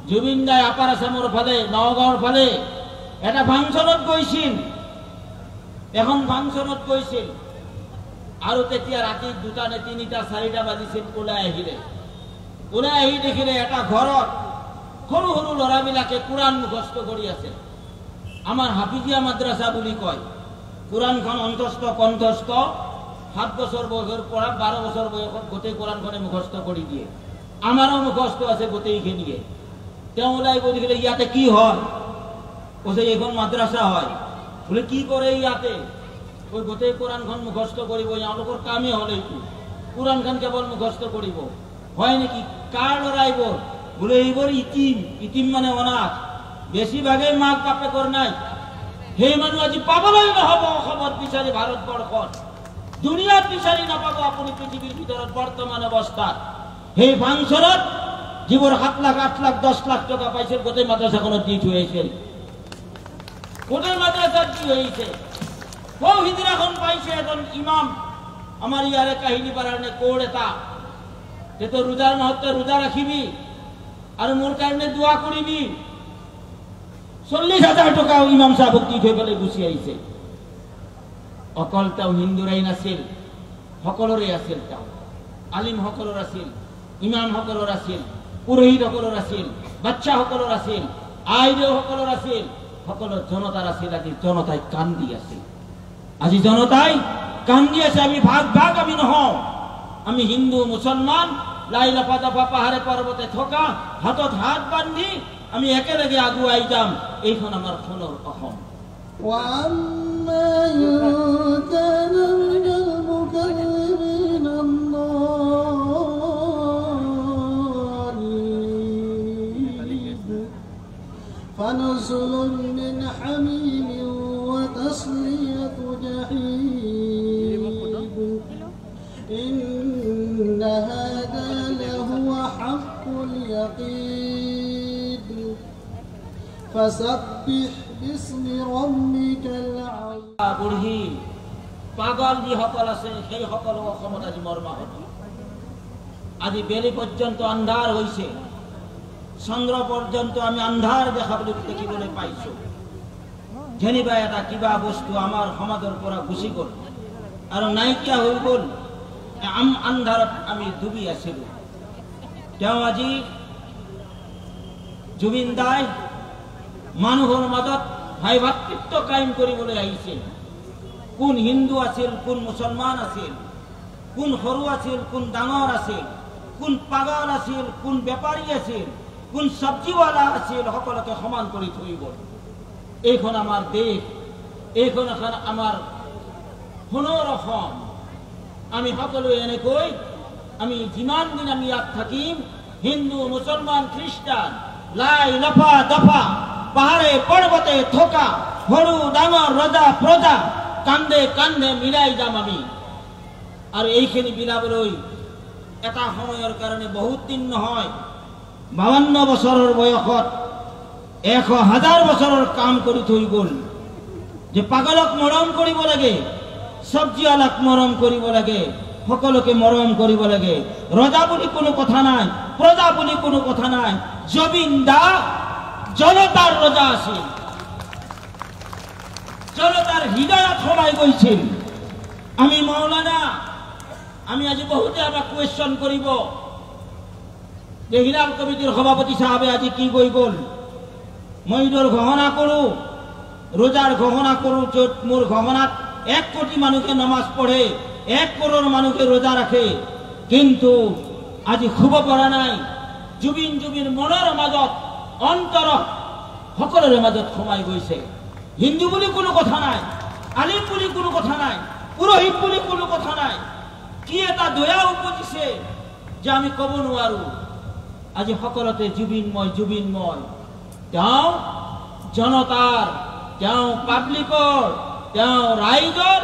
জুবিন দাই আপাৰ আসামৰ ফালে নগাঁৱৰ ফালে এটা ফাংচনত গৈছিল, এখন ফাংচনত গৈছিল আৰু তেতিয়া ৰাতি 2টা নে 3টা 4টা বাজিছিল। ওলাই আহি দেখিলে এটা ঘৰত সৰু সৰু ল'ৰাবিলাকে কোৰআন মুখস্থ কৰি আছে। আমাৰ হাফিজিয়া মাদ্ৰাছা বুলি কয়। কোৰআনখন অন্তস্থ কণ্ঠস্থ 7 বছৰ বয়সৰ পৰা 12 বছৰ বয়সত গোটেই কোৰআনখনে মুখস্থ কৰি দিয়ে। আমাৰো মুখস্থ আছে গোটেইখিনিয়ে। তেওঁ ওলাই গৈ দেখিলে ইয়াতে কি হয়, কৈছে এইখন মাদ্ৰাছা হয়। বোলে কি কৰে ইয়াতে? ওই গোটেই কোৰআনখন মুখস্থ কৰিব, এওঁলোকৰ কামেই হ'ল এইটো, কোৰআনখন কেৱল মুখস্থ কৰিব। হয় নেকি? কাৰ ল'ৰা এইবোৰ? বোলে এইবোৰ ইতিম মানে অনাথ, বেছিভাগেই মাক বাপেকৰ নাই। সেই মানুহ আজি পাবলৈ নহ'ব অসমত বিচাৰি, ভাৰতবৰ্ষত দুনিয়াত বিচাৰি নাপাব আপুনি পৃথিৱীৰ ভিতৰত বৰ্তমান অৱস্থাত। সেই ফাংচনত যিবোৰ 7 লাখ 8 লাখ 10 লাখ টকা পাইছিল গোটেই মাদ্ৰাছাখনত দি থৈ আহিছিল। গোটেই মাদ্ৰাছাত দি আহিছে। সিদিনাখন পাইছে এজন ইমাম, আমাৰ ইয়াৰে কাহিনীপাৰাৰ নে ক'ৰ এটা, যে ৰোজাৰ মাহত ৰোজা ৰাখিবি আৰু মোৰ কাৰণে দোৱা কৰিবি। 40,000 টকা ইমাম সাহেবক দি থৈ পেলাই গুচি আহিছে। অকল তেওঁ হিন্দুৰাই নাছিল, সকলোৰে আছিল। তেওঁ আলিম সকলৰ আছিল, ইমাম সকলৰ আছিল, পুৰোহিত সকলৰ আছিল, বাচ্চা সকলৰ আছিল, আইদেউ সকলৰ আছিল, সকলো জনতাৰ আছিল। আজি জনতাই কান্দি আছিল, আজি জনতাই কান্দি আছে। আমি ভাগ ভাগ আমি নহওঁ, আমি হিন্দু মুছলমান লাই লাফা দাফা পাহাৰে পৰ্বতে থকা হাতত হাত বান্ধি আমি একেলগে আগুৱাই যাম। এইখন আমাৰ সোণৰ অসম। فنزل من حميم وتصلية جحيم إن هذا لهو حق اليقين فسبح باسم ربك العظيم। পাগল যিসকল আছে সেই সকলো অসমত আজি মৰ্মাহত। আজি বেলি পৰ্যন্ত আন্ধাৰ হৈছে, চন্দ্ৰ পৰ্যন্ত আমি আন্ধাৰ দেখিবলৈ পাইছো। যেনিবা এটা কিবা বস্তু আমাৰ সমাজৰ পৰা গুচি গ'ল আৰু নাইকিয়া হৈ গ'ল। আন্ধাৰত আমি ডুবি আছিলো। তেওঁ আজি জুবিন দাই মানুহৰ মাজত ভাই ভাতৃত্ব কায়েম কৰিবলৈ আহিছিল। কোন হিন্দু আছিল, কোন মুছলমান আছিল, কোন সৰু আছিল, কোন ডাঙৰ আছিল, কোন পাগল আছিল, কোন বেপাৰী আছিল, কোন চব্জিৱালা আছিল, সকলোকে সমান কৰি থৈ গ'ল। এইখন আমাৰ দেশ, এইখন এখন আমাৰ সোণৰ অসম। আমি সকলোৱে এনেকৈ আমি যিমান দিন আমি ইয়াত থাকিম, হিন্দু মুছলমান খ্ৰীষ্টান লাই লাফা দফা পাহাৰে পৰ্বতে থকা সৰু ডাঙৰ ৰজা প্ৰজা কান্ধে কান্ধে মিলাই যাম আমি। আৰু এইখিনি মিলাবলৈ এটা সময়ৰ কাৰণে বহুত দিন নহয়, 52 বছৰৰ বয়সত 100,000 বছৰৰ কাম কৰি থৈ গ'ল। যে পাগলক মৰম কৰিব লাগে, চব্জিৱালাক মৰম কৰিব লাগে, সকলোকে মৰম কৰিব লাগে। ৰজা বুলি কোনো কথা নাই, প্ৰজা বুলি কোনো কথা নাই। জুবিন দা জনতাৰ ৰজা আছিল, জনতাৰ হৃদয়ত সোমাই গৈছিল। আমি মৌলানা, আমি আজি বহুতে আমাক কুৱেশ্যন কৰিব যে হিলাল কমিটিৰ সভাপতি সাহেবে আজি কি কৈ গ'ল। মই ঈদৰ ঘোষণা কৰো, ৰোজাৰ ঘোষণা কৰো, য'ত মোৰ ঘোষণাত 1 কোটি মানুহে নমাজ পঢ়ে, 1 কৰোড় মানুহে ৰোজা ৰাখে, কিন্তু আজি শুব পৰা নাই। জুবিন মনৰ মাজত, অন্তৰ সকলোৰে মাজত সোমাই গৈছে। হিন্দু বুলি কোনো কথা নাই, আলিম বুলি কোনো কথা নাই, পুৰোহিত বুলি কোনো কথা নাই। কি এটা দয়া উপজিছে যে আমি ক'ব নোৱাৰো। আজি সকলোতে জুবিনময়। তেওঁ জনতাৰ, তেওঁ পাব্লিকৰ, তেওঁ ৰাইজৰ